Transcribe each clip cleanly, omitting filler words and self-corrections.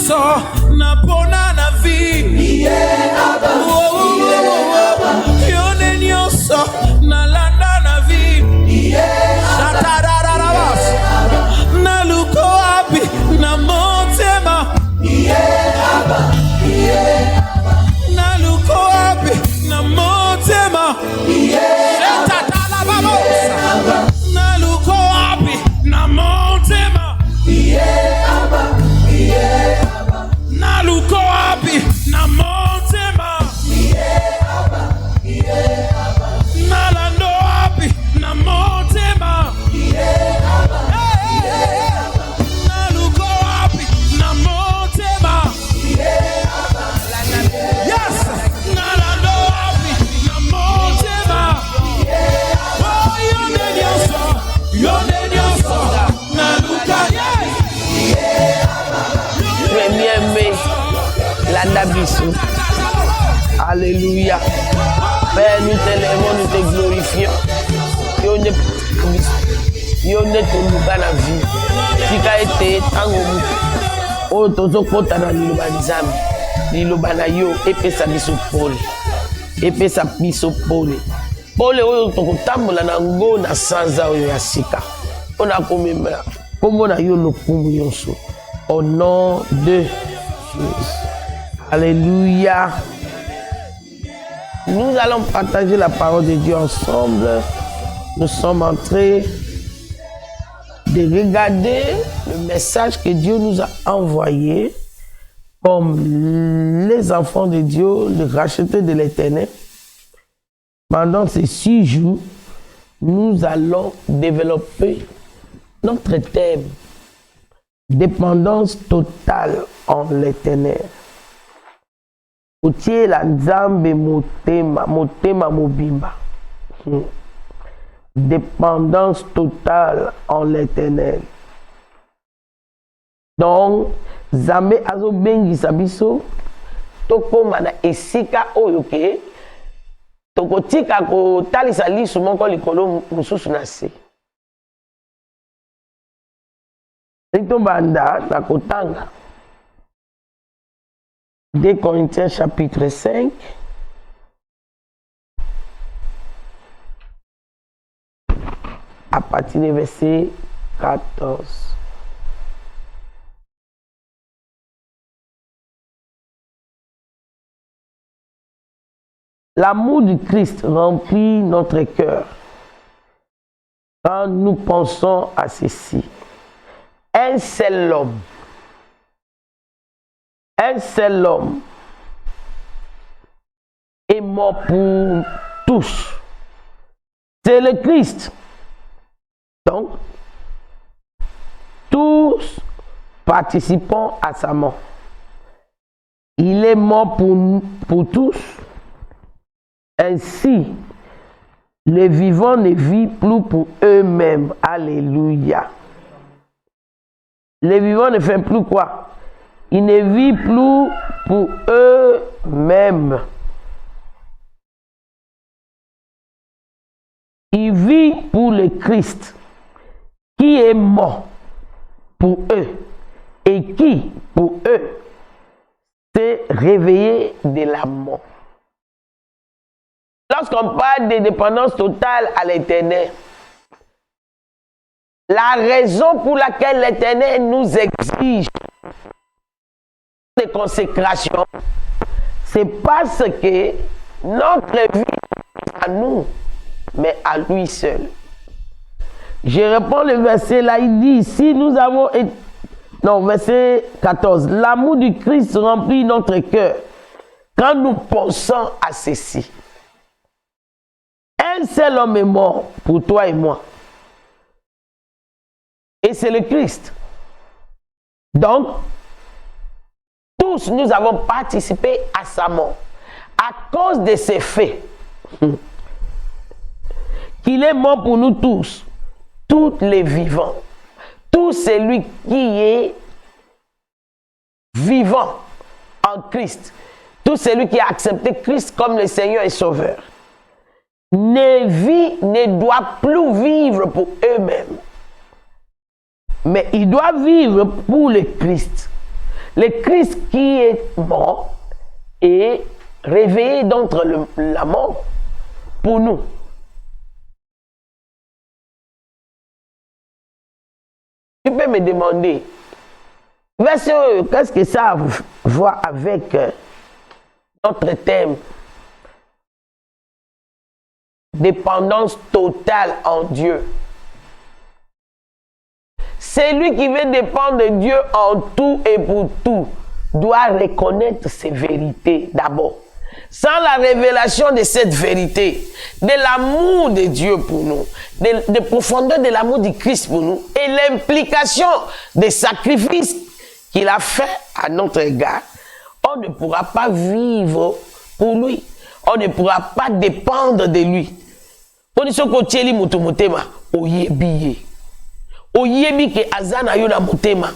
nyonso na pona na vie yone nyonso na landa na vie na luko api na motema na luko api na motema na luko api na motema na luko api na motema na lando api na motema na luko api na motema yes na lando api na motema oh yone nyonso na luka Bien-aimé, la Dabiso. Alléluia. Père, nous t'élèvons, nous te glorifions. Yo ne te luka na vie. Tika ete tango o tozo kota na liloba nzambe. Liloba na yo epesa biso pole. Epesa biso pole. Pole oyo tokotambola na ngo na sanza oyo ya sika. On a komemela. Kombo na yo lokumu yonso. Au nom de Jésus. Alléluia. Nous allons partager la parole de Dieu ensemble. Nous sommes en train de regarder le message que Dieu nous a envoyé comme les enfants de Dieu, les rachetés de l'Éternel. Pendant ces 6 jours, nous allons développer notre thème. Dépendance totale en l'Éternel. Otie la nzambe motema mobimba. Dépendance totale en l'Éternel. Donc, Zambe azo bengisa biso tokoma na esika oyo ke tokotika ko talisa lisu moko likolo mususu na se. Banda na kotanga 2 Corinthiens chapitre 5 à partir du verset 14. L'amour du Christ remplit notre cœur quand nous pensons à ceci. Un seul homme est mort pour tous. C'est le Christ. Donc, tous participons à sa mort. Il est mort pour tous. Ainsi, les vivants ne vivent plus pour eux-mêmes. Alléluia. Les vivants ne font plus quoi? Ils ne vivent plus pour eux-mêmes. Ils vivent pour le Christ qui est mort pour eux et qui, pour eux, s'est réveillé de la mort. Lorsqu'on parle de dépendance totale à l'Éternel, la raison pour laquelle l'Éternel nous exige de consécration, c'est parce que notre vie n'est à nous, mais à lui seul. Je reprends le verset là, il dit, si nous avons... Non, verset 14. L'amour du Christ remplit notre cœur quand nous pensons à ceci. Un seul homme est mort pour toi et moi. Et c'est le Christ. Donc, tous nous avons participé à sa mort. À cause de ces faits, qu'il est mort pour nous tous, les vivants. Tout celui qui est vivant en Christ, tout celui qui a accepté Christ comme le Seigneur et Sauveur, ne doit plus vivre pour eux-mêmes. Mais il doit vivre pour le Christ. Le Christ qui est mort est réveillé d'entre la mort pour nous. Tu peux me demander, qu'est-ce que ça a à voir avec notre thème? Dépendance totale en Dieu. Celui qui veut dépendre de Dieu en tout et pour tout doit reconnaître ces vérités d'abord. Sans la révélation de cette vérité, de l'amour de Dieu pour nous, de profondeur de l'amour du Christ pour nous et l'implication des sacrifices qu'il a fait à notre égard, on ne pourra pas vivre pour lui. On ne pourra pas dépendre de lui. On dit que moto motema oyebi oyebi ke azana yo na motema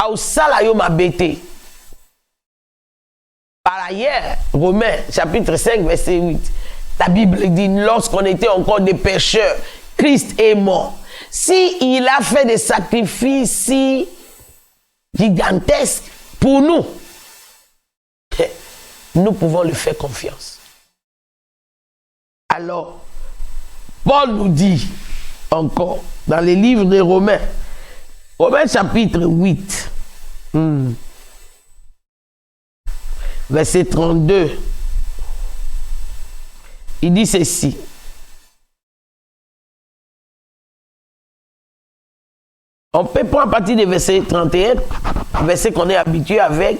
au sala yo mabete. Par ailleurs, Romains chapitre 5 verset 8, la Bible dit lorsqu'on était encore des pécheurs, Christ est mort. Si il a fait des sacrifices si gigantesques pour nous, nous pouvons lui faire confiance. Alors, Paul nous dit encore dans les livres de Romains, Romains chapitre 8, verset 32, il dit ceci. On peut prendre à partir du verset 31, verset qu'on est habitué avec,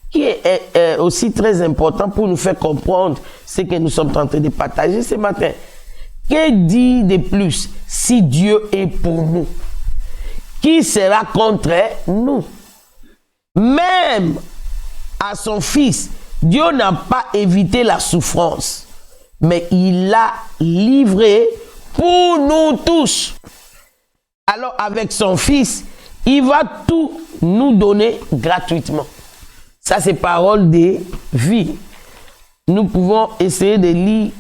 qui est aussi très important pour nous faire comprendre ce que nous sommes en train de partager ce matin. Que dit de plus? Si Dieu est pour nous, qui sera contre nous? Même à son Fils, Dieu n'a pas évité la souffrance, mais il l'a livré pour nous tous. Alors avec son Fils, il va tout nous donner gratuitement. Ça, c'est parole de vie. Nous pouvons essayer de lire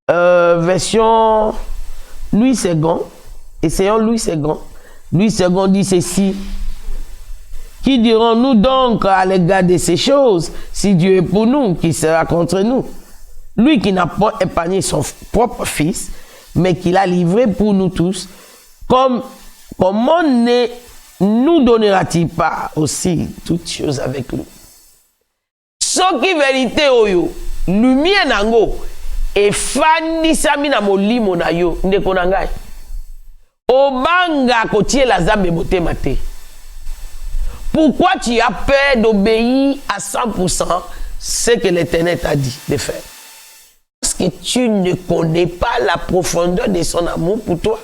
version Louis II. Essayons Louis II. Louis II dit ceci. Qui dirons-nous donc à l'égard de ces choses? Si Dieu est pour nous, qui sera contre nous? Lui qui n'a pas épargné son propre Fils, mais qui l'a livré pour nous tous, comment ne nous donnera-t-il pas aussi toutes choses avec lui? Ce qui vérité oyo, lumière nango, et fani sami na molimo na yo, ndeko na ngai. Obanga kotie la zambe motema te. Pourquoi tu as peur d'obéir à 100% ce que l'Éternel t'a dit de faire? Parce que tu ne connais pas la profondeur de son amour pour toi.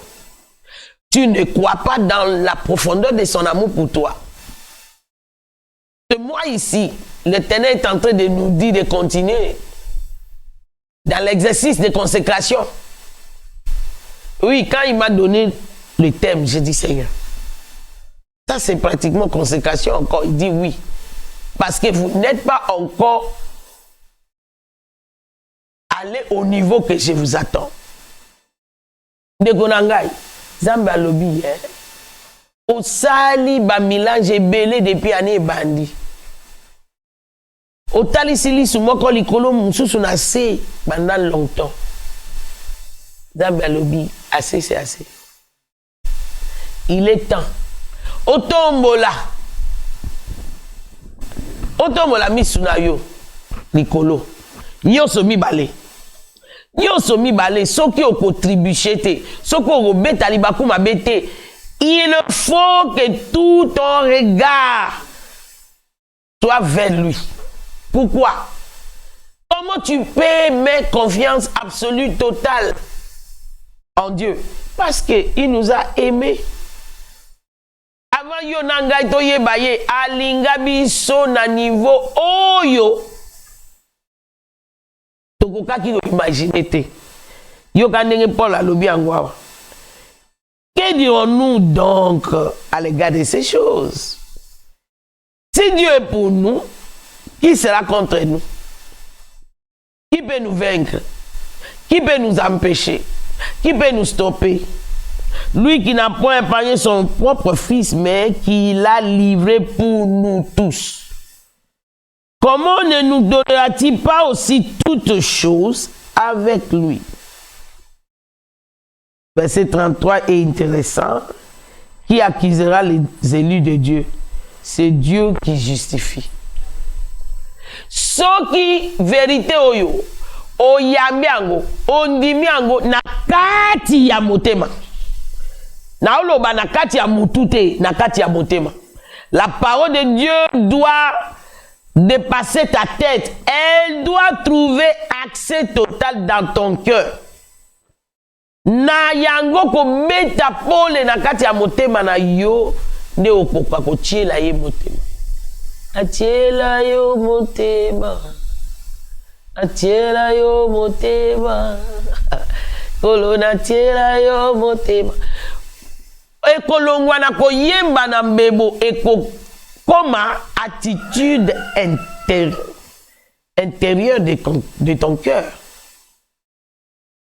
Tu ne crois pas dans la profondeur de son amour pour toi. Et moi ici, l'Éternel est en train de nous dire de continuer dans l'exercice de consécration. Oui, quand il m'a donné le thème, j'ai dit Seigneur, ça c'est pratiquement consécration encore. Il dit oui. Parce que vous n'êtes pas encore allé au niveau que je vous attends. De Gonangai, Zamba Lobi, au sali ba mélange belé depuis année bandi. Au tali sili sumoko likolo mususu na se pendant longtemps. Zamba Lobi, assez c'est assez. Il est temps. Otombola misuna yo likolo. Nyoso mibale. Nyoso mibale soki okotribuche te, soki okobeta libaku mabete. Il faut que tout ton regard soit vers lui. Pourquoi? Comment tu peux mettre confiance absolue, totale en Dieu? Parce qu'il nous a aimés. Avant yo nangai to yebaye alinga biso na niveau oyo tokokaki ko imaginer te. Yo kanenge Paul alobi angwa. Que dirons-nous donc à l'égard de ces choses? Si Dieu est pour nous, qui sera contre nous? Qui peut nous vaincre? Qui peut nous empêcher? Qui peut nous stopper? Lui qui n'a point épargné son propre fils, mais qui l'a livré pour nous tous. Comment ne nous donnera-t-il pas aussi toutes choses avec lui? Verset 33 est intéressant. Qui accusera les élus de Dieu? C'est Dieu qui justifie. Soki vérité oyo, oyambiango, ondimiango, na kati ya motema. Na oloba na kati ya mutute, na kati ya motema. La parole de Dieu doit dépasser ta tête. Elle doit trouver accès total dans ton cœur. Na yango ko meta pole na kati ya motema na yo, nde okoka ko tiela ye motema. Atiela yo motema. Atiela yo motema. Kolona atiela yo motema. Ekolongwa na koyemba na mbebo eko koma attitude intérieure de ton cœur.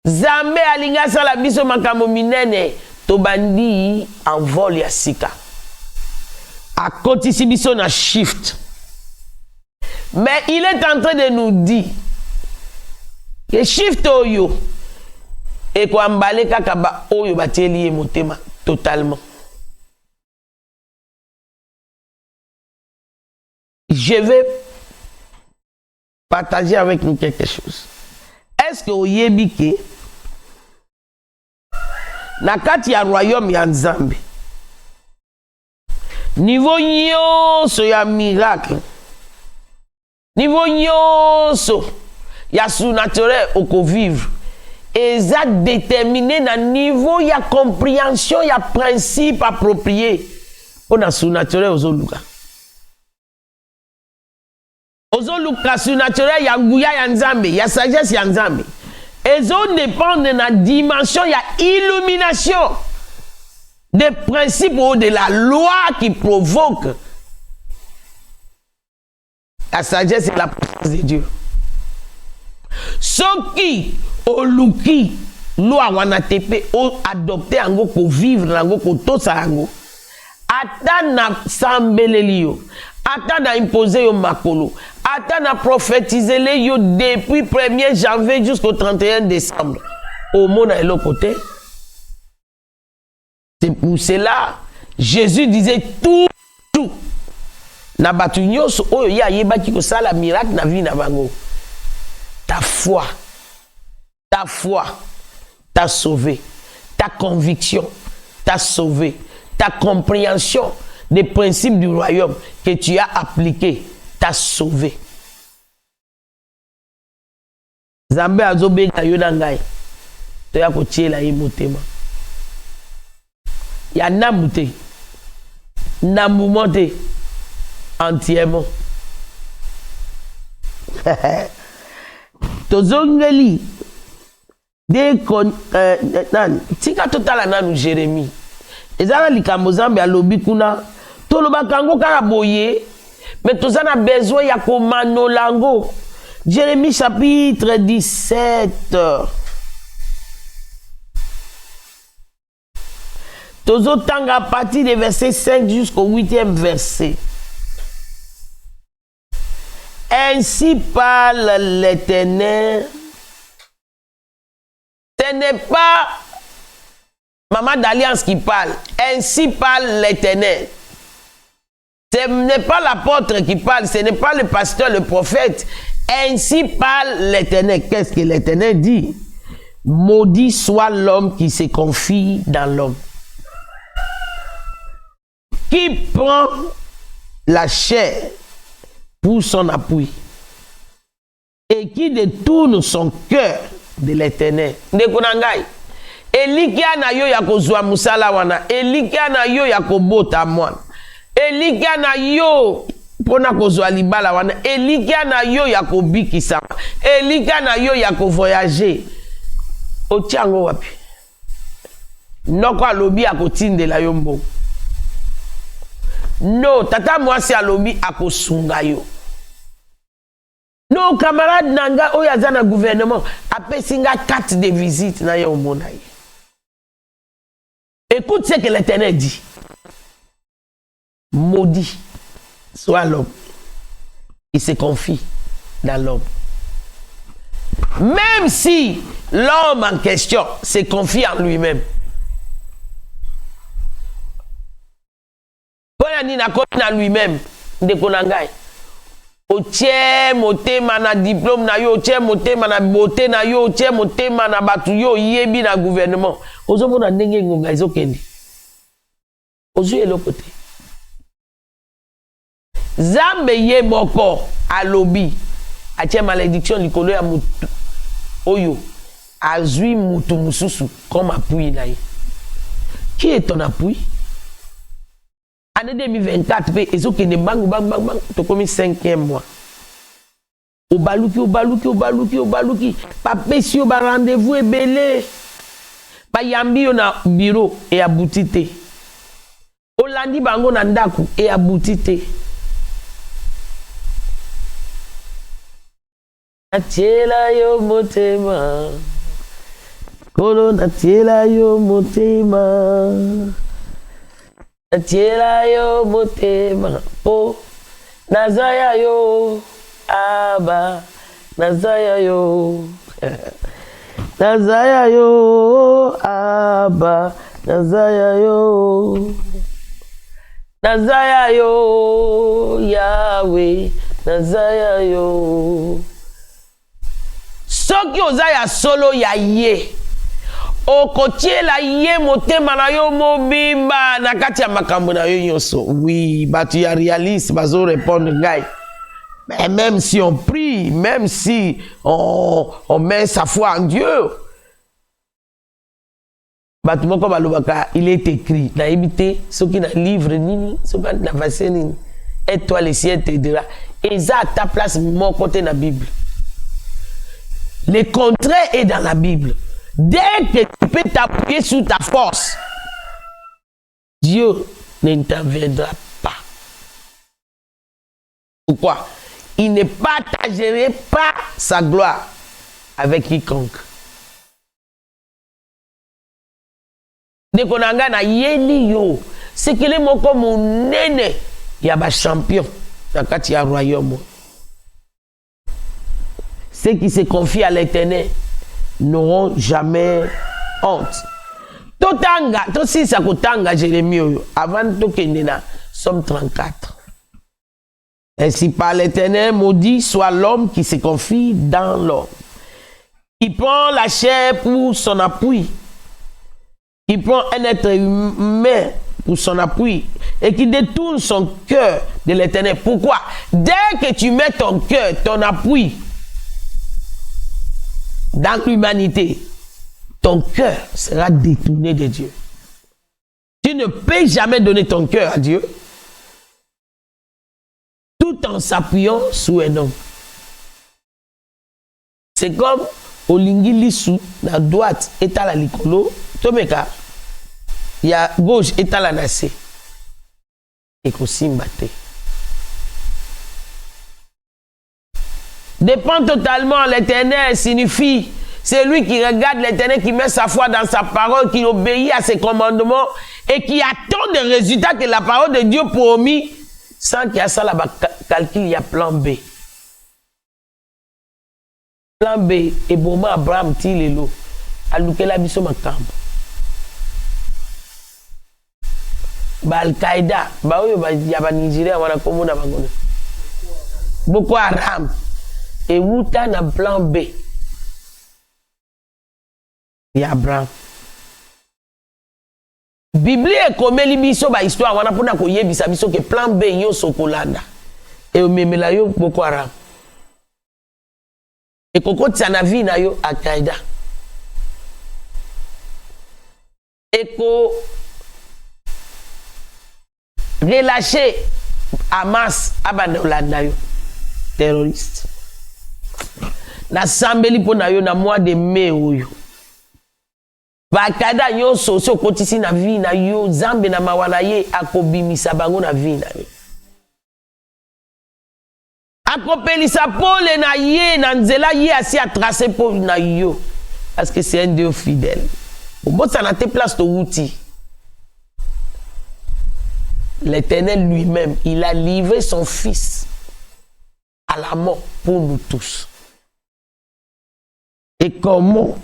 Zambe alinga sala biso makambo minene tobandi en vol ya sika. A kotisi biso na shift. Mais il est en train de nous dire que shift oyo et ko ambale kaka ba oyo batieli motema totalement. Je vais partager avec nous quelque chose. Est-ce que oyebi ke na kati ya royaume ya Nzambe niveau nyonso ya miracle, niveau nyonso ya surnaturel oko vivre, eza déterminé na niveau ya compréhension ya principe approprié pour na surnaturel ozoluka. Ozoluka surnaturel ya nguya ya Nzambe, ya sagesse ya Nzambe. Ezo dépendre de la dimension ya illumination des principes ou de la loi qui provoque la sagesse et la puissance de Dieu. Ceux qui oluki loi wana tepe o adopter ango ko vivre ango ko tosa ango ata na sambeleli yo, ata na imposer yo makolo, ata na prophétiser le yo depuis 1er janvier jusqu'au 31 décembre. Au monde à l'autre côté. C'est pour cela Jésus disait tout. Na batu nyonso oyo ya yeba ki ko sala miracle na vie na bango. Ta foi t'a sauvé. Ta conviction t'a sauvé. Ta compréhension des principes du royaume que tu as appliqué t'a sauvé. Zambe azobenga yo na ngai. To ya ko tiela ye motema. Ya namute. Namumonte entièrement. Tozongeli de kon nan tika totala nanu Jérémie. Ezala likambo Zambe alobi kuna toloba kango kaka boye mais tozana besoin ya komano lango. Jérémie chapitre 17. Tozotanga à partir du verset 5 jusqu'au 8e verset. Ainsi parle l'Éternel. Ce n'est pas Maman d'Alliance qui parle. Ainsi parle l'Éternel. Ce n'est pas l'apôtre qui parle, ce n'est pas le pasteur, le prophète. Ainsi parle l'Éternel. Qu'est-ce que l'Éternel dit? Maudit soit l'homme qui se confie dans l'homme, qui prend la chair pour son appui et qui détourne son cœur de l'Éternel. Ndekonangai, elikia na yo ya kozwa musala wana, elikia na yo ya kobota mwana, elikia na yo pona kozwa libala wana, elikia na yo ya kobikisa, elikia na yo ya kovoyager. Otiango wapi? Noko alobi akotindela yo mbo. No, tata mwasi alobi akosunga yo. No, camarade nanga oya za na gouvernement apesinga carte de visite na yo mona ye. Écoute ce que l'Éternel dit. Maudit soit l'homme. Il se confie dans l'homme. Même si l'homme en question se confie en lui-même. Quand il a en lui-même, de Konangai. Otie motema na diplôme na yo, otie motema na beauté na yo, otie motema na batu yo yebi na gouvernement. Ozo mona ndenge ngonga ezokende. Ozo elo côté. Zambe ye moko alobi atie malédiction likolo ya mutu oyo azui mutu mususu comme appui na ye. Qui est ton appui? Année 2024, ezokende bang bang bang bang, to komi 5e mois. Obaluki. Papesi yo ba rendez-vous ebele. Ba yambi yo na bureau et abouti te. Olandi bango na ndaku et abouti te. Natiela yo motema. Kolo natiela yo motema. Natiela yo motema. Po nazaya yo. Aba nazaya yo. Nazaya yo. Aba nazaya yo. Nazaya yo. Yahweh nazaya yo. Soki ozaya solo ya ye. Okotiela ye motema na yo mobimba na kati ya makambo na yo nyonso. Oui, batu ya réaliste bazo répondre ngai. Mais même si on prie, même si on met sa foi en Dieu. Batu moko balobaka, il est écrit na ebité soki na livre nini, soki na verset nini. Et toi le ciel te dira. Et ça à ta place mon côté na Bible. Le contraire est dans la Bible. Dès que tu peux t'appuyer sur ta force, Dieu n'interviendra pas. Pourquoi? Il ne partagerait pas sa gloire avec quiconque. Dès qu'on a yeli yo, c'est que les mots comme mon nene, il y a des champions dans le royaume. Ceux qui se confient à l'Éternel n'auront jamais honte. Totanga, to si sa kotanga Jérémie avant to kendena Somme 34. Ainsi par l'Éternel maudit soit l'homme qui se confie dans l'homme. Qui prend la chair pour son appui. Qui prend un être humain pour son appui et qui détourne son cœur de l'Éternel. Pourquoi? Dès que tu mets ton cœur, ton appui dans l'humanité, ton cœur sera détourné de Dieu. Tu ne peux jamais donner ton cœur à Dieu tout en s'appuyant sur un homme. C'est comme Olingi Lisu, la droite est à la likolo, Tomeka, il y a gauche est à la nacée. Et Kosimbate. Dépend totalement l'Éternel signifie c'est lui qui regarde l'Éternel, qui met sa foi dans sa parole, qui obéit à ses commandements et qui attend des résultats que la parole de Dieu promis sans qu'il y a ça là-bas calcul, il y a plan B. Plan B et bon Abraham tilelo alukela biso makambo. Ba Al-Qaïda, ba oyo ba ya ba Nigeria wana komona bangono. Boko Haram et wuta na plan B. Ya Abraham. Bible ekomeli biso ba histoire wana pona ko yebisa biso ke plan B yo sokolanda. Et omemela yo Boko Haram. Et kokotisa na vie na yo Al-Qaïda. Et ko relâcher Hamas abandolanda yo terroriste. Na sambeli pona yo na mois de mai oyo. Bakada yo so kotisi na vie na yo Zambe na mawana ye akobimisa bango na vie na yo. Akopelisa pole na ye na nzela ye asi a tracé pole na yo parce que c'est un Dieu fidèle. Bon ça na te place to wuti l'Éternel lui-même, il a livré son fils à la mort pour nous tous. Et comment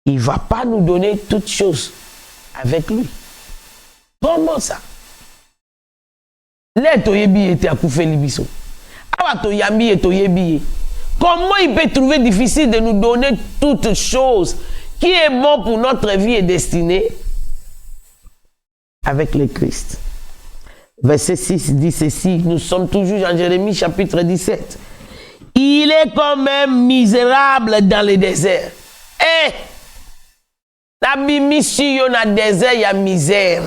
il ne va pas nous donner toutes choses avec lui? Comment ça? Comment il peut trouver difficile de nous donner toutes choses qui est bon pour notre vie et destinée avec le Christ? Verset 6 dit ceci, nous sommes toujours en Jérémie chapitre 17. Il est quand même misérable dans le désert. Eh! La mission dans le désert, il y a misère.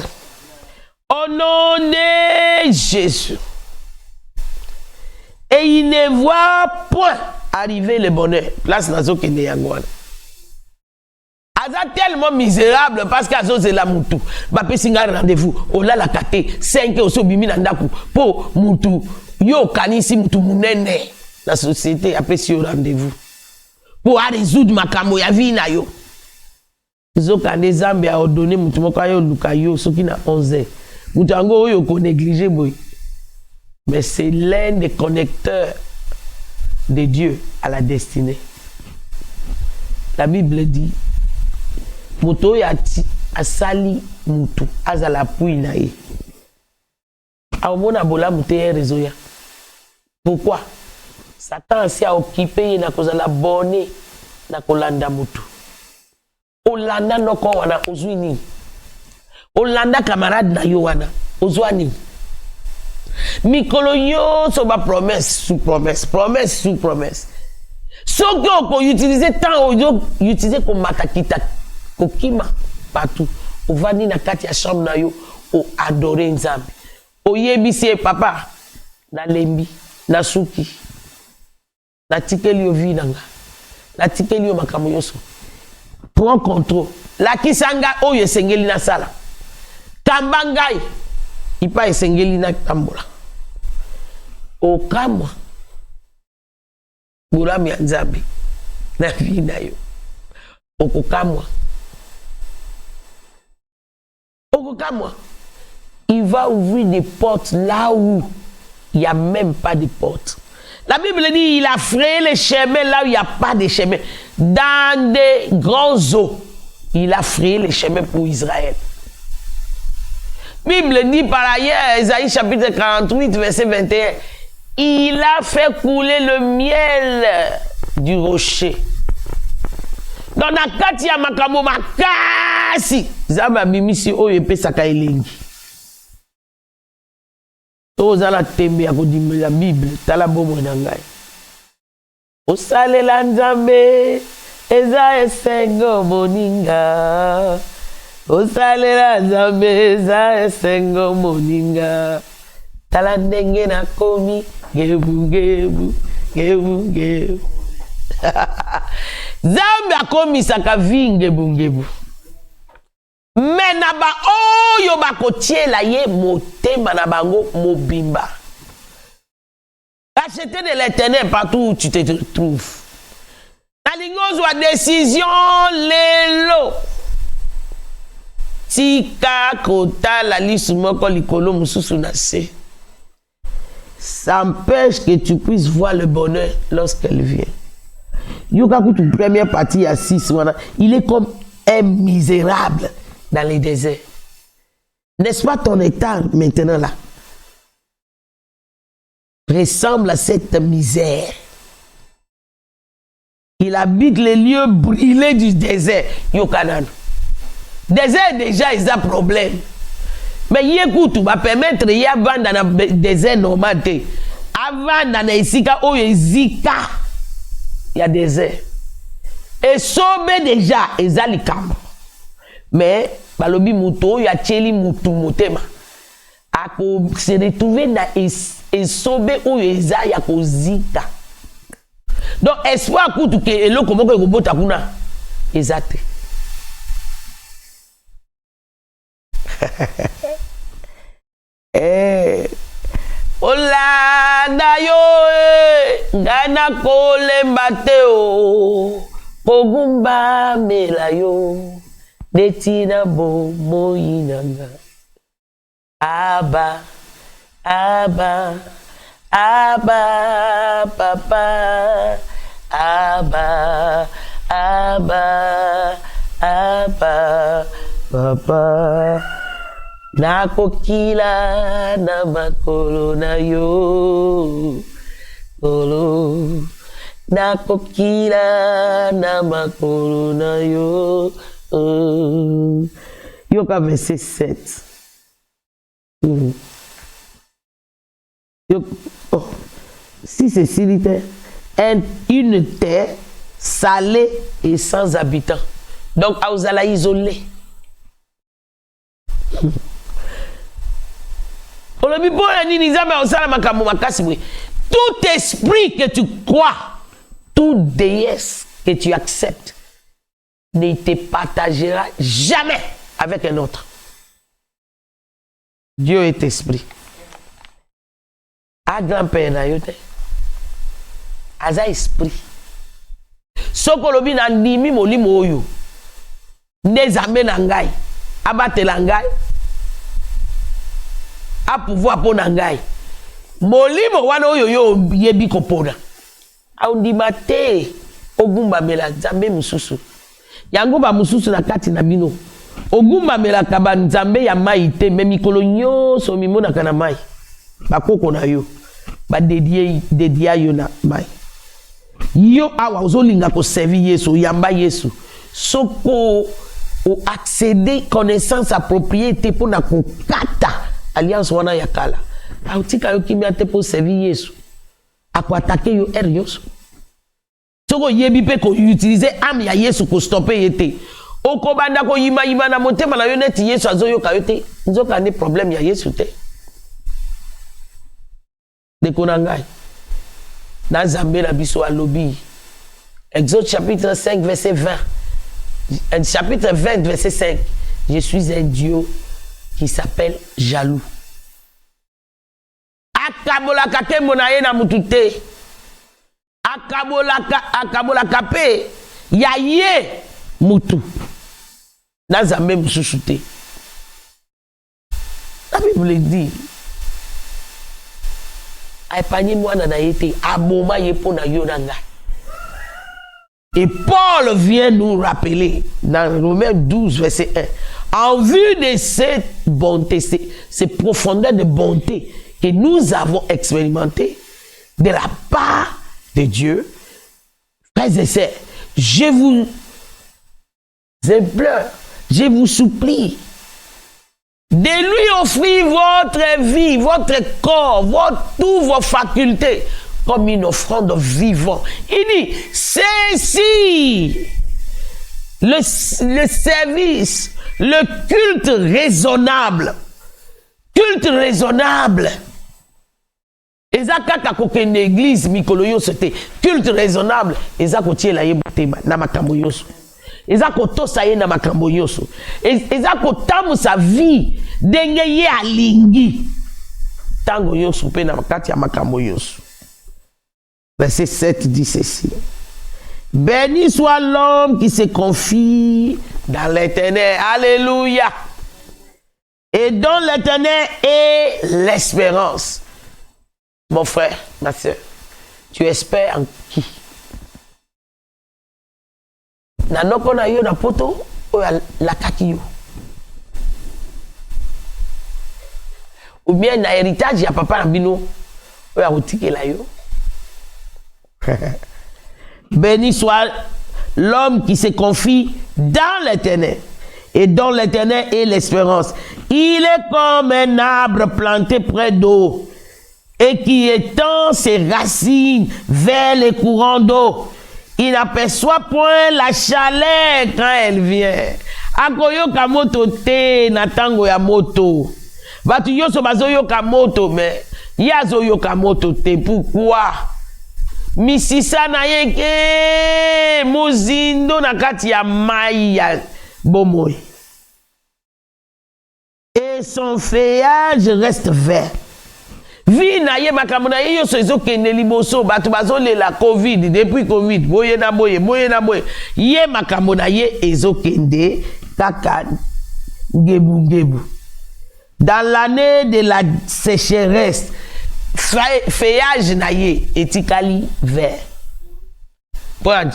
Au nom de Jésus. Et il ne voit point arriver le bonheur. Place nazo kene yangwana. Aza tellement misérable parce qu'azo c'est la mutu. Ba pesinga rendez-vous. Ola la kate 5 oso bimi na ndaku po mutu. Yo kanisi mutu munene. La société a pesi au rendez-vous. Pour résoudre makambo ya vie na yo. Zo kande Zambia a ordonné mutu moko yo luka yo soki na 11. Mutu ango oyo ko négliger boy. Mais c'est l'un des connecteurs de Dieu à la destinée. La Bible dit, Moto yati asali mutu azala pui na ye. Aomona bola mute réseau ya. Pourquoi? Satan s'est occupé na kozala bonné na kolanda mutu. Olanda noko wana ozwini. Olanda camarade na yo wana ozwani. Mikolo yo so ba promesse sous promesse, promesse sous promesse. Ce que on utiliser tant on utiliser comme matakita kokima partout. On va ni na kati ya chambre na yo o adorer Nzambe. O yebisi papa na lembi na suki. Na tikeli yo vi nanga. Na tikeli yo makambo yoso. Prends contrôle. La kisanga oyo esengeli na sala. Kambangai ipa esengeli na tambola. Okamwa bulami ya Nzambe na vie na yo. Okokamwa. Okokamwa. Il va ouvrir des portes là où il n'y a même pas de portes. La Bible dit il a frayé les chemins là où il n'y a pas de chemin. Dans des grands eaux, il a frayé les chemins pour Israël. La Bible dit par ailleurs, Isaïe chapitre 48, verset 21, il a fait couler le miel du rocher. Dans la katia makamo makasi, Zamba bimisi oyo pesaka elengi. Ozala tembe ya kodimela la Bible, tala bomo na ngai. Osalela Nzambe, eza esengo moninga. Osalela Nzambe, eza esengo moninga. Tala ndenge na komi, gebu gebu, gebu gebu. Nzambe akomisaka vi gebu gebu. Mais naba oyo bakotiela ye motema na bango mobimba. Acheter de l'Éternel partout où tu te trouves. Nalingozo a décision lelo. Tika kota la lisu moko likolo mususu na se. Ça empêche que tu puisses voir le bonheur lorsqu'elle vient. Yokaku, tu première partie à 6, il est comme un misérable dans les déserts. N'est-ce pas ton état maintenant là? Ressemble à cette misère. Il habite les lieux brûlés du désert. Yokanan. Désert déjà, il y a problème. Mais écoute, va permettre de y avoir dans le désert normal. Avant dans les Zika, où il y a désert. Et sauver déjà, il y a les camps. Mais, balobi muto, il y a tcheli mutu motema. A se retrouver dans et sauver où il y a zika. Donc, espoir kutu ke elo komo ko robota kuna. Exact. Olanda yo ngana kole mateo pogumba mela yo detina bo moyinanga Abba, Abba, Abba, Papa, Abba, Abba, Abba, Papa. Nakokila na makolo na yo, kolo. Nakokila na makolo na yo. Yoka verset 7. Si c'est silitaire, une terre salée et sans habitants. Donc, Aouzala isolé. Tout esprit que tu crois, toute déesse que tu acceptes, ne te partagera jamais avec un autre. Dieu est esprit. A grand-père na yote. Aza esprit. Sokolobi na ndimi molimo oyo. Nezambe na ngai. Abatela ngai. A pouvoir po na ngai. Molimo wana oyo yo yebi kopona. Aundima te ogumba mela nzambe mususu. Yango ba mususu na kati na bino. Ogumba mela kaba nzambe ya mai te me mikolo nyonso mimona kana mai. Bakoko na yo. Ba dédié yo na mai. Yo awa ozolinga ko servir Yesu, yamba Yesu. Soko o accéder connaissance appropriée te pour na kokata alliance wana ya kala. Autika yo kimia te pour servir Yesu. Ako attaquer yo Yesu. Soko yebi pe ko utiliser âme ya Yesu ko stopper yete. Oko banda ko yima na motema na yo neti Yesu azoyo ka yote. Nzoka ne problème ya Yesu te. De konangai. Na Zambé la biso alobi. Exode chapitre 5 verset 20. Chapitre 20 verset 5. Je suis un Dieu qui s'appelle jaloux. Akabolaka ke monaye na mutute. Akabolaka pe yaye mutu. Na Zambé msushute. La Bible dit et Paul vient nous rappeler dans Romains 12 verset 1 en vue de cette bonté, ces profondeurs de bonté que nous avons expérimentées de la part de Dieu, frères et sœurs, je vous implore, je vous supplie de lui offrir votre vie, votre corps, toutes vos facultés comme une offrande vivante. Il dit, c'est si le service, le culte raisonnable. Culte raisonnable. Ezaka kakokende église mikoloyo c'était culte raisonnable. Ezaka tie la yebotema na makambo yoso. Ezaka tosa ye na makambo yoso. Ezaka tamu sa vie denge ye alingi. Tango yoso pe na makati ya makambo yoso. Verset 7 dit ceci. Béni soit l'homme qui se confie dans l'Éternel. Alléluia. Et dont l'Éternel est l'espérance. Mon frère, ma soeur, tu espères en qui? Nanoko na yo na poto o la kaki yo. Ou bien na héritage ya papa na bino o ya otike la yo. Béni soit l'homme qui se confie dans l'Éternel et dont l'Éternel est l'espérance. Il est comme un arbre planté près d'eau et qui étend ses racines vers les courants d'eau. Il n'aperçoit point la chaleur quand elle vient. Akoyo kamoto te na tango ya moto. Batu yoso bazoyo kamoto mais yazoyo kamoto te. Pourquoi? Misisa na yeke muzindo na kati ya mai ya bomoy. Et son feuillage reste vert. Vi na ye makambo na ye yo so ezokende liboso bato bazolela covid depuis covid boye na boye ye makambo na ye ezokende kaka ngebu dans l'année de la sécheresse, feuillage naïe et tikali vert. Point.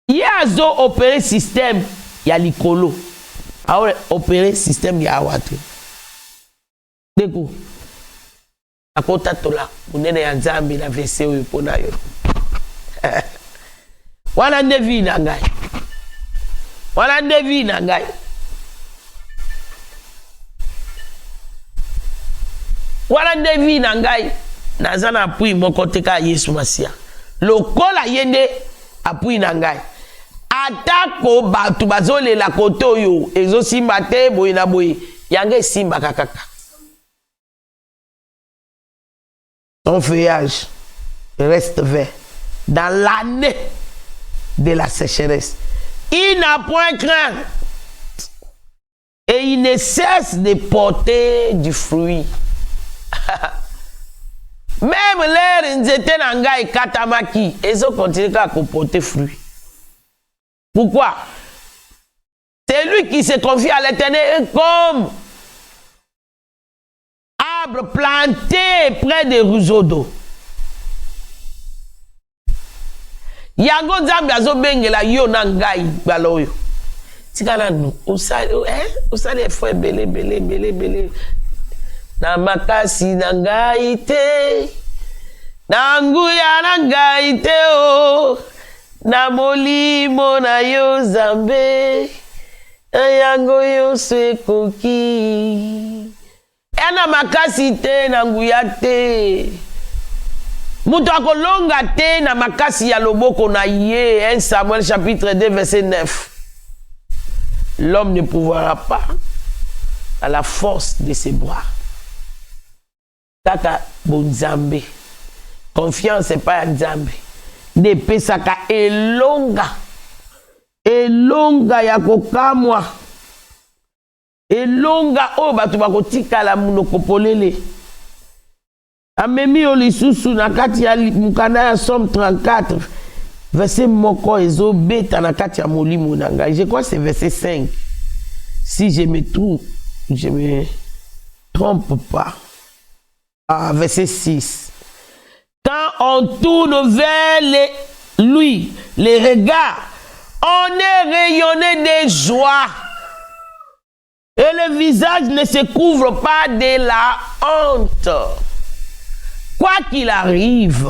Il y a zo opéré système, il y a l'icolo. Alors, opérer système, il y a water. Déco. À côté de là, on est en Zambie, la WC ou pour naïo. Wana ndevi nangai. Wana ndevi nangai. Wana ndevi nangai. Nazana apui moko teka Yesu Masia. Lokola yende apui nangai. Atako batu bazole la koto yo. Ezo simba te boy na boy. Yange simba kakaka. Ton feuillage reste vert. Dans l'année de la sécheresse. Il n'a point craint. Et il ne cesse de porter du fruit. Même l'air nzete nanga et katamaki, ils ont continué à porter fruit. Pourquoi? C'est lui qui se confie à l'Éternel comme arbre planté près des ruisseaux d'eau. Yango Nzambe azobengela yo na ngai baloyo. Tikana nu osale foi belé. Na makasi na ngai te. Na nguya na ngai te o. Na molimo na yo Nzambe. Yango yo sekoki. Na makasi te na nguya te. Muto akolonga te na makasi ya loboko na ye. 1 Samuel chapitre 2 verset 9. L'homme ne pourra pas à la force de ses bras. Kaka bonzambe. Confiance c'est pas nzambe. De pesaka elonga. Elonga ya kokamwa. Elonga o batu bakotika la munokopolele. Amemi olisusu na kati ya mukanda ya Somme 34 verset moko ezo beta na kati ya molimo nanga. Je crois c'est verset 5. Si je me trompe pas. Ah, verset 6. Quand on tourne vers lui, les regards, on est rayonné de joie. Et le visage ne se couvre pas de la honte. Quoi qu'il arrive,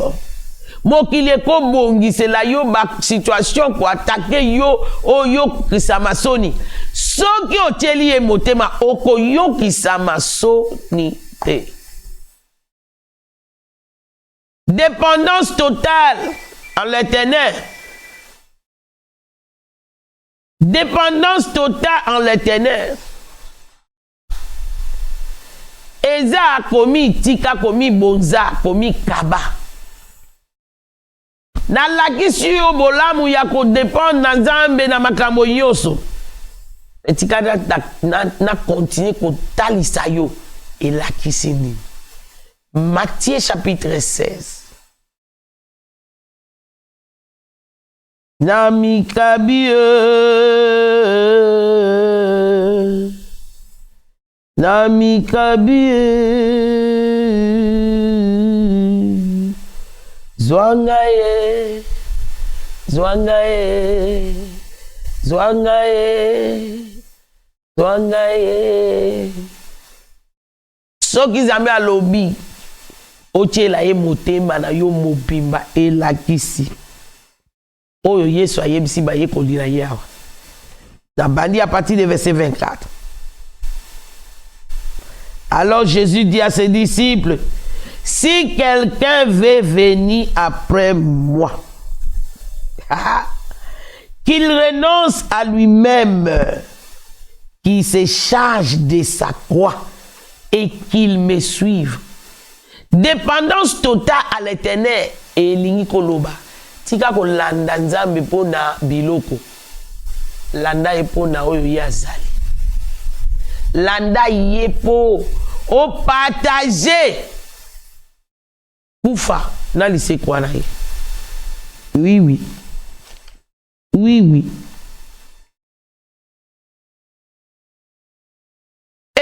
mokileko bongi c'est la yo ba situation pour attaquer yo o yo kisamasoni. Soki oteli e motema oko yo kisamasoni te. Dépendance totale en l'Éternel. Dépendance totale en l'Éternel. Eza komi tika komi bonza komi kaba. Na lakisi yo bolamu ya ko dépendre na Nzambe na makambo yoso. Etika na continue ko talisa yo et lakisi ni. Matthieu chapitre 16. Namikabie. Zwangaye, Zwangaye, Zwangaye, Zwangaye. Soki Nzambe alobi, otiela ye motema na yo mobimba elakisi. Oyo Yesu ayebisi ba ye kolira yawa. Na bandi à partir du verset 24. Alors Jésus dit à ses disciples, si quelqu'un veut venir après moi, qu'il renonce à lui-même, qu'il se charge de sa croix et qu'il me suive. Dépendance totale à l'Éternel et lingi koloba. Tika ko landa Nzambe pona biloko. Landa epona oyo yazali. Landa yepo o partager. Koufa na lise kwa na ye. Oui, oui. Oui, oui.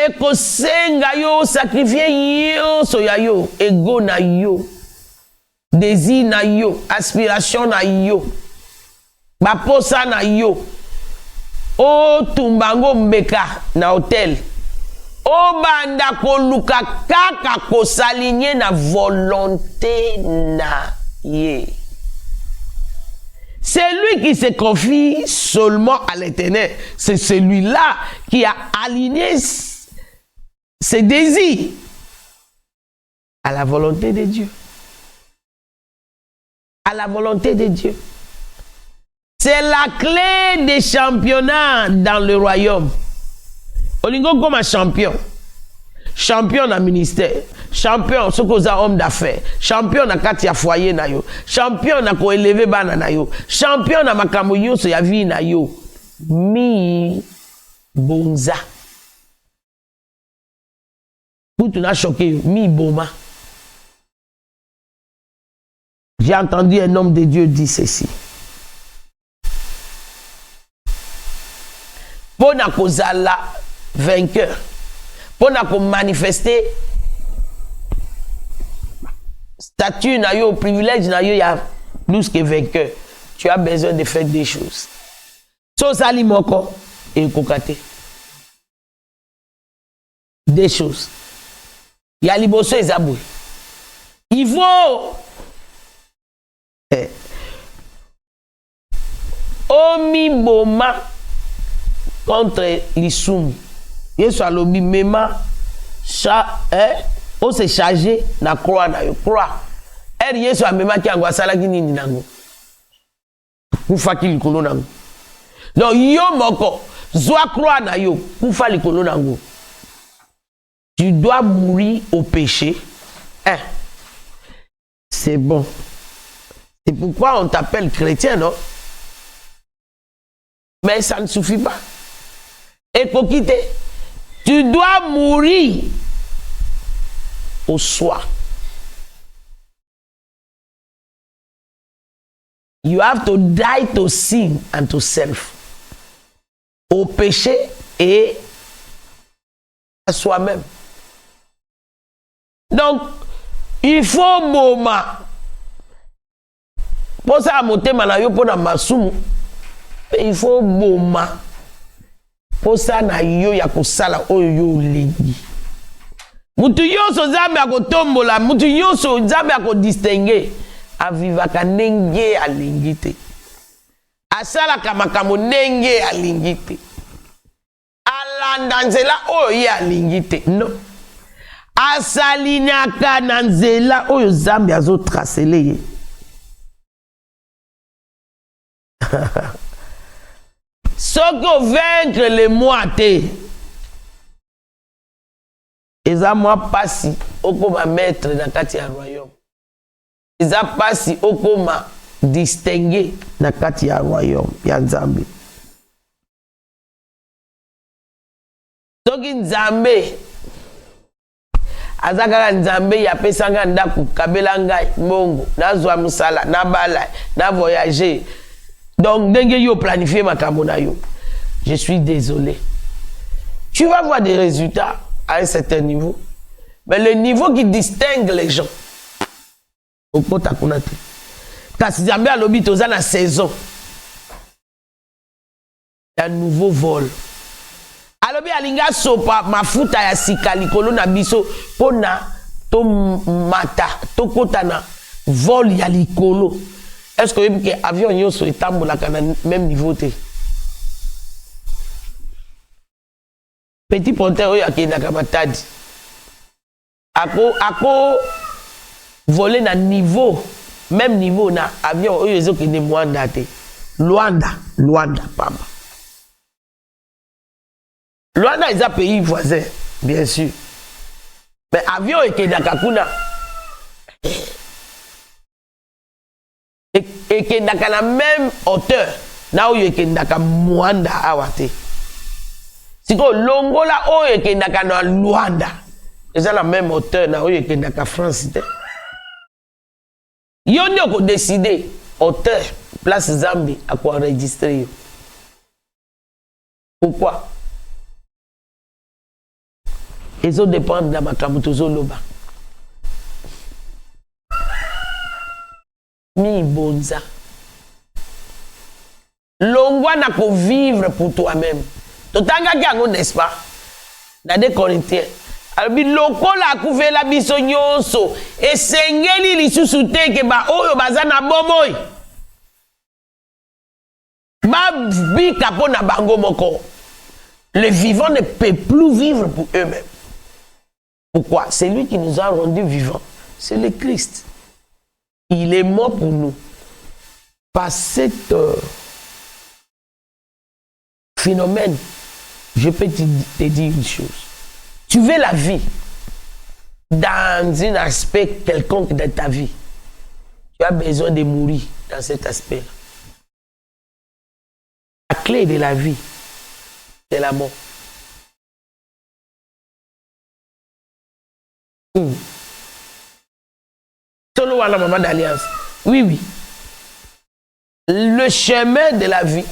ekosenga yo sacrifier yo so ya yo ego na yo désir na yo aspiration na yo baposa na yo o tumbango mbeka na hotel o banda koluka kaka kosaligner na volonté na ye. Celui qui se confie seulement à l'Éternel, c'est celui-là qui a aligné ses désirs à la volonté de Dieu. À la volonté de Dieu. C'est la clé des championnats dans le royaume. Olingo comme un champion. Champion dans le ministère. Champion, ce qu'on a homme d'affaires. Champion dans katia foyer na yo. Champion dans ko élever bana na yo. Champion dans makambo yo so ya vie na yo. Mi bonza. Pour tu n'as choqué, mi boma. J'ai entendu un homme de Dieu dire ceci. Pour na kozala vainqueur. Pour na ko manifester statut na yo, privilège na yo, il y a plus que vainqueur. Tu as besoin de faire des choses. So sali moko et kokate. Des choses. Il y a liboso et zabou. Il faut omi boma contre l'issoum. Yesu alobi mema on s'est chargé na croix na yo croix. Yesu amema ki angwa sala ki nini nango. Kufa ki likolo nango. Donc yo moko zwa croix na yo kufa likolo nango. Tu dois mourir au péché. C'est bon. C'est pourquoi on t'appelle chrétien, non? Mais ça ne suffit pas. Et pour quitter, tu dois mourir au soi. You have to die to sin and to self. Au péché et à soi-même. Donc, il faut moment. Pour ça, monter manayo pour na masumu. Il faut moment. Pour ça, na yo ya kosala oyo lengi. Mutu yoso nzambe akotombola, mutu yoso nzambe akodistingue. Avivaka nenge alingi te. Asalaka makambo nenge alingi te. Alanda nzela oyo ye alingi te. Non. Asalinyaka na nzela oyo nzambe azo tracele ye. Soko vaincre le moi te. Eza moi pasi okoma maître na kati ya royaume. Eza pasi okoma distingué na kati ya royaume ya Nzambe. Soki Nzambe azakaka Nzambe ya pesanga ndaku kabela ngai mbongo nazwa musala na bala na voyager. Donc denge yo planifier makambo na yo. Je suis désolé. Tu vas voir des résultats à un certain niveau. Mais le niveau qui distingue les gens. Au pota kunate. Kasi Nzambe alobi toza na saison. Un nouveau vol. Alobi alinga sopa mafuta ya sika likolo na biso pona to mata to kota na vol ya likolo. Est-ce que l'avion yoso etambolaka na même niveau te? Petit ponteur oyo akendaka matadi. Ako voler na niveau, même niveau na avion oyo ezokende Mwanda te. Luanda pamba. Luanda est un pays voisin, bien sûr. Mais avion ekendaka kuna ekendaka na même hauteur na oyo ekendaka Mwanda awate. Siko longola oyo ekendaka na Luanda eza la même hauteur na oyo ekendaka France te. Yo ndio ko décider hauteur place Zambi à quoi enregistrer yo. Pourquoi? Ils ont dépendre de ma kabutozo loba. Mi bonza. Longwa na ko vivre pour toi-même. Totanga gango, n'est-ce pas? Dans des Corinthiens. Albi lokola kuve la biso nyonso. E sengeli lisusu te ke ba oyo bazana bomoy. Ba bika po na bango moko. Les vivants ne peuvent plus vivre pour eux-mêmes. Pourquoi? C'est lui qui nous a rendus vivants. C'est le Christ. Il est mort pour nous. Par cet phénomène, je peux te dire une chose. Tu veux la vie dans un aspect quelconque de ta vie. Tu as besoin de mourir dans cet aspect-là. La clé de la vie, c'est la mort. Solo à la maman d'Alliance. Oui, oui. Le chemin de la vie,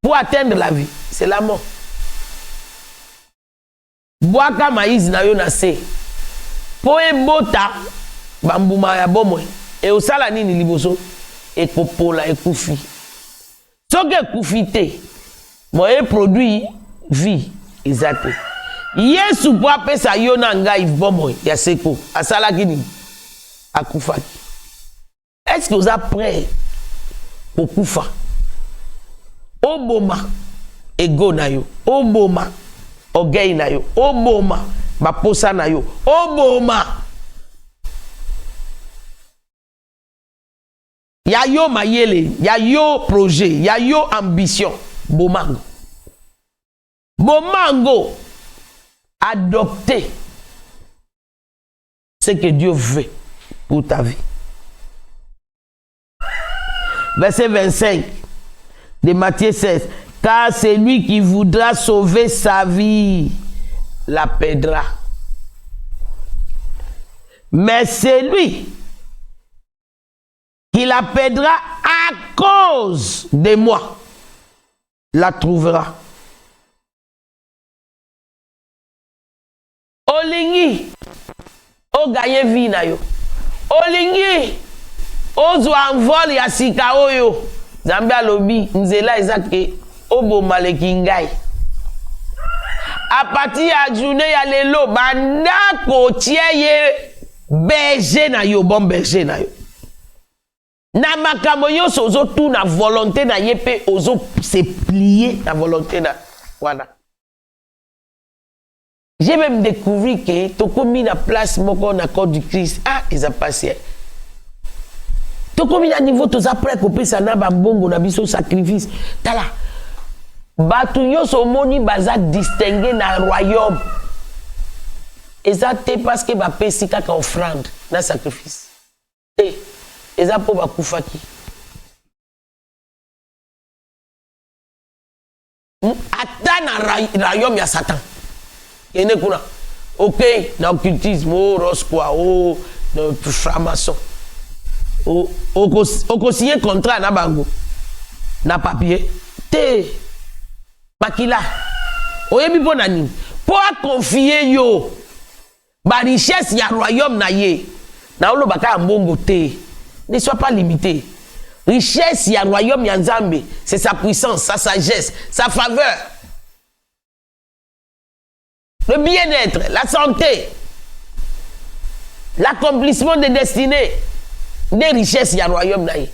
pour atteindre la vie, c'est la mort. Boaka maïs na yo na se. Po embota, bambuma ya bomoy. E osala nini liboso? E kopola, e koufi. Soke koufite, moi produit vie, exacte. Yesu po apesa yo na ngai bomoy, ya seko. Asala kini? Akoufaki. Est-ce que vous êtes prêts pour koufa? Oboma, ego na yo. Oboma, ogei na yo. Oboma, baposa na yo. Oboma. Ya yo mayele, ya yo projet, ya yo ambition. Bomango. Bomango. Adopter ce que Dieu veut pour ta vie. Verset 25 de Matthieu 16. Car celui qui voudra sauver sa vie la perdra. Mais celui qui la perdra à cause de moi la trouvera. Olingi, o gagne vie na yo. Olingi, o zo envol ya sika oyo. Zambia lobi, nzela ezake obo maleki ngai. A partir ya journée ya lelo bandako tieye berger na yo, bon berger na yo. Na makambo nyonso ozo tout na volonté na ye pe ozo se plier na volonté na wana. J'ai même découvert que toko mis na place moko na corps du Christ. Ah, ils ont passé. Toko mis na niveau tous après couper ça na bambongo na biso sacrifice. Tala. Batu nyonso moni baza distingué na royaume. Exacté parce que ba pesi kaka offrande na sacrifice. Et eza po ba kufaki. Ata na royaume ya Satan. Yene kuna. Ok, na occultisme, oh, rosquois, oh, no franc-maçon. Oko signé contrat na bango. Na papier. Te. Makila. Oyebi po nani. Po a confier yo. Ba richesse ya royaume na ye. Na olo baka mbongo te. Ne sois pas limité. Richesse ya royaume ya Nzambe, c'est sa puissance, sa sagesse, sa faveur. Le bien-être, la santé, l'accomplissement des destinées, des richesses ya royaume na ye.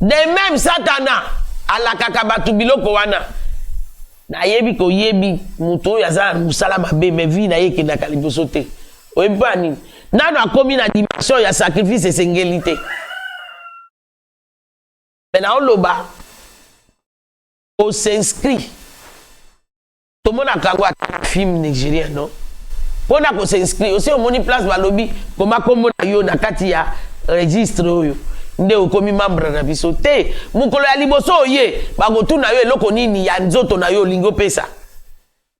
De même Satana à la kakabatu biloko wana. Na yebi ko yebi muto ya za musala mabe me vi na ye ke na kaliboso te. Oyeba nini? Nano akomi na dimension ya sacrifice et singélité. Maintenant on loba on s'inscrit. Tout le monde a kangwa film nigérien non? On a qu'on s'inscrit aussi au moni place balobi comment na yo na kati ya registre oyo. Nde okomi membre na biso te mukolo ya liboso ye bagotu na yo eloko nini ya nzoto na yo lingo pesa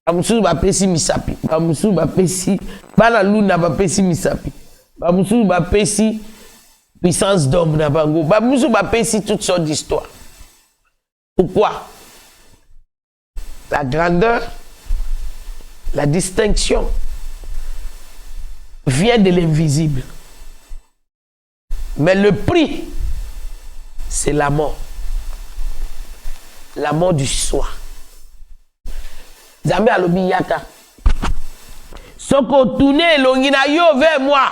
bamusu ba pesi misapi bamusu ba pesi bana luna ba pesi misapi bamusu ba pesi puissance d'homme na bango bamusu ba pesi toutes sortes d'histoires. Pourquoi? La grandeur La distinction vient de l'invisible. Mais le prix, c'est la mort. La mort du soi. Zambé alobi yaka. Soko tourne longi na yo vers moi.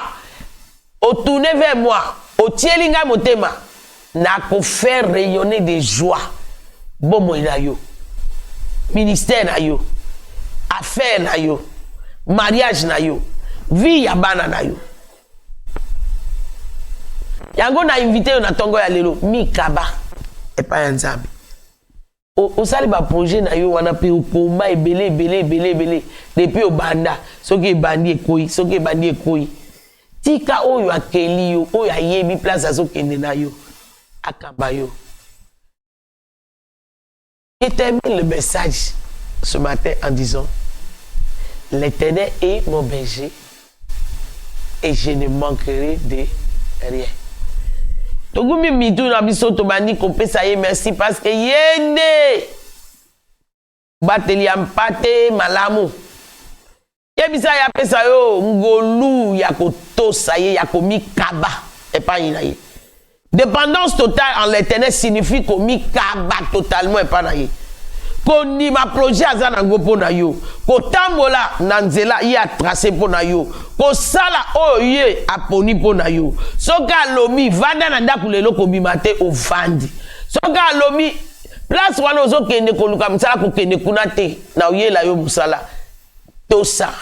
O tourne vers moi. O tielinga motema. Na ko faire rayonner des joies. Bomo na yo. Ministère na yo. Affaire na yo. Mariage na yo. Vie ya bana na yo. Yango na invité yo na tongo ya lelo. Mikaba. Et pas un zambi. O sali ba projet na yo wana pe okoma ebele depuis o banda soki bandi ekoi soki bandi ekoi tika oyo akeli yo oyo ayebi place azokende na yo akaba yo. Et termine le message ce matin en disant l'Éternel est mon berger et je ne manquerai de rien. Togumi mitu na biso to bandi kopesa ye merci parce que yende bateli ampate malamu yebisa ya pesa yo ngolu ya kotosa ye ya komikaba epai na ye. Dépendance totale en l'Éternel signifie komikaba totalement epai na ye. Koni ma projet azana ngopo na yo ko tambola na nzela ye a tracé po na yo ko sala oye aponi po na yo soka lomi vanda na ndaku lelo ko bimate o vandi soka lomi place wana ozo kende ko luka msala ko kende kuna te na oye la yo musala to sa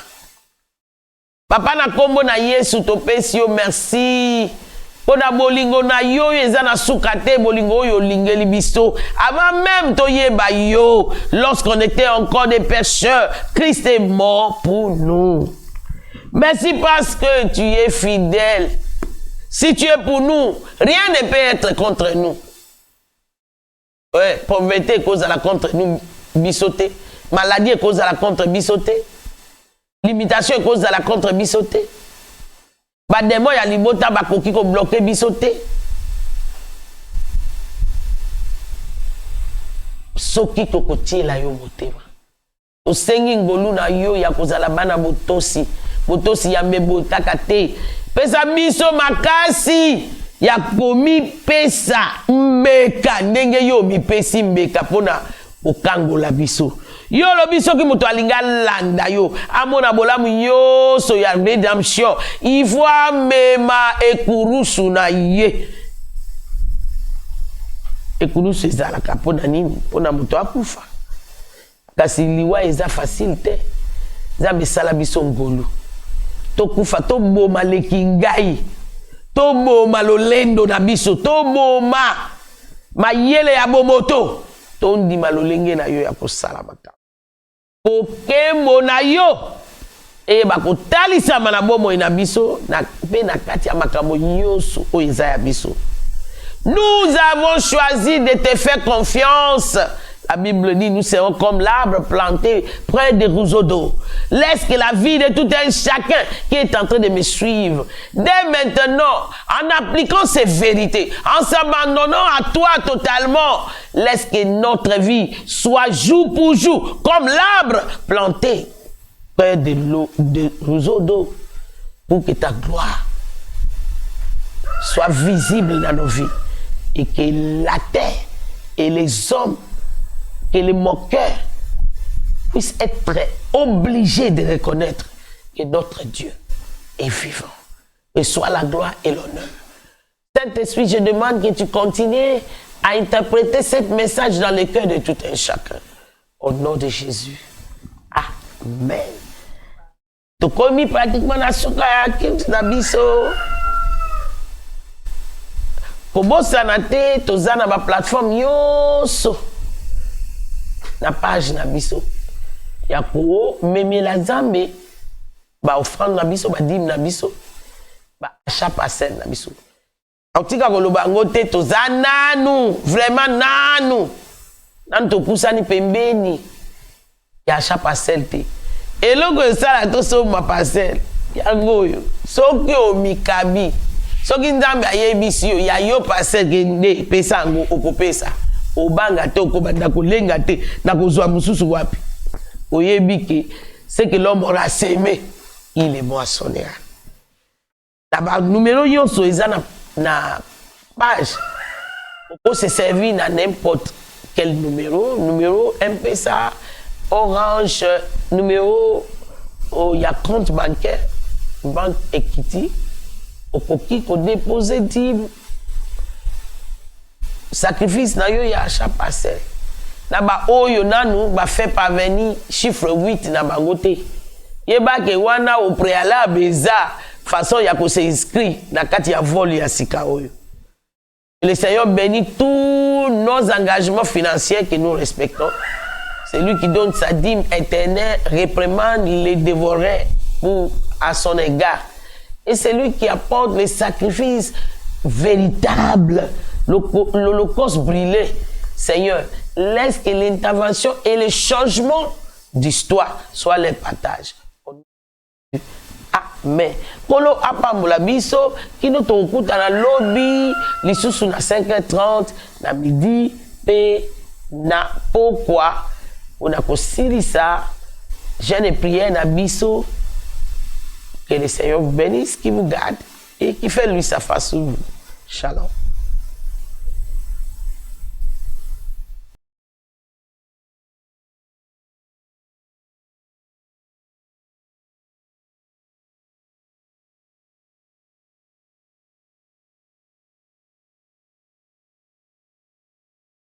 papa na kombo na Yesu to pesi yo merci. Pona bolingo na yo ezana sukate bolingo yo lingeli biso avant même to yeba yo lorsqu'on était encore des pécheurs Christ est mort pour nous. Merci parce que tu es fidèle. Si tu es pour nous, rien ne peut être contre nous. Ouais, pauvreté cause à la contre nous bisoté, maladie cause à la contre bisoté, limitation cause à la contre bisoté. Ba demo ya libota ba koki ko bloquer bisoté. Soki to kotiela yo motema. O sengi ngolu na yo ya kozala bana botosi. Botosi ya mbebotaka te. Pesa biso makasi ya komi pesa mbeka ndenge yo mipesi mbeka pona okangola biso. Yo lo biso ki muto alinga landa yo amona bolamu yo so ya redemption ivoa mema ekurusu na ye ekurusu ezala kapona nini pona muto akufa kasi liwa eza facile te za besala biso ngolu to kufa to boma leki ngai to boma lolendo na biso to boma mayele ya bomoto to ndima lolenge na yo ya kosala mata okembo na yo e bakotalisa mana bomo ina biso na pe na kati ya makambo nyonso o ezaya biso. Nous avons choisi de te faire confiance. La Bible dit nous serons comme l'arbre planté près des roseaux d'eau. Laisse que la vie de tout un chacun qui est en train de me suivre, dès maintenant, en appliquant ces vérités, en s'abandonnant à toi totalement, laisse que notre vie soit jour pour jour comme l'arbre planté près de l'eau, des roseaux d'eau, pour que ta gloire soit visible dans nos vies et que la terre et les hommes que les moqueurs puissent être obligés de reconnaître que notre Dieu est vivant. Et soit la gloire et l'honneur. Saint-Esprit, je demande que tu continues à interpréter ce message dans le cœur de tout un chacun. Au nom de Jésus. Amen. Tu commis pratiquement la souka na biso. Kobo sanate, tozana ba plateforme yoso. Na page na biso ya ko meme la zambe ba offrande na biso ba dim na biso ba achat parcelle na biso autika ko loba ngote to zananu vraiment nanu to pusani pembeni ya achat parcelle te eloko esala to so ma parcelle ya ngoyo soki o mikabi soki nzambe ayebisi yo ya yo parcelle gende pesa ngo okopesa obanga te okobanda kolenga te na kozwa mususu wapi oyebike Ce que l'homme aura sémé, il est moissonnera. D'abord, numéro yonso na page. On peut se servir dans n'importe quel numéro M-Pesa, Orange, numéro, il y a compte bancaire, banque Equity, au coquille qu'on dépose dit sacrifice na yo ya achat parcelle. Na ba oyo nanu ba fait parvenir chiffre 8 na bangote. Yeba ke wana au préalable eza façon ya ko se inscrit na kati ya vol ya sika oyo. Le Seigneur bénit tous nos engagements financiers que nous respectons. C'est lui qui donne sa dîme éternelle, réprimande les dévoreurs à son égard. Et c'est lui qui apporte les sacrifices véritables, l'holocauste brûlé. Seigneur, laisse que l'intervention et le changement d'histoire soient les partages. Amen. Kolo apambola biso kino tokuta na lobby lisusu na 5h30 na midi pe na pourquoi on a kosilisa jeûne et prière na biso. Que le Seigneur vous bénisse, qui vous garde et qui fait lui sa face sur vous. Shalom.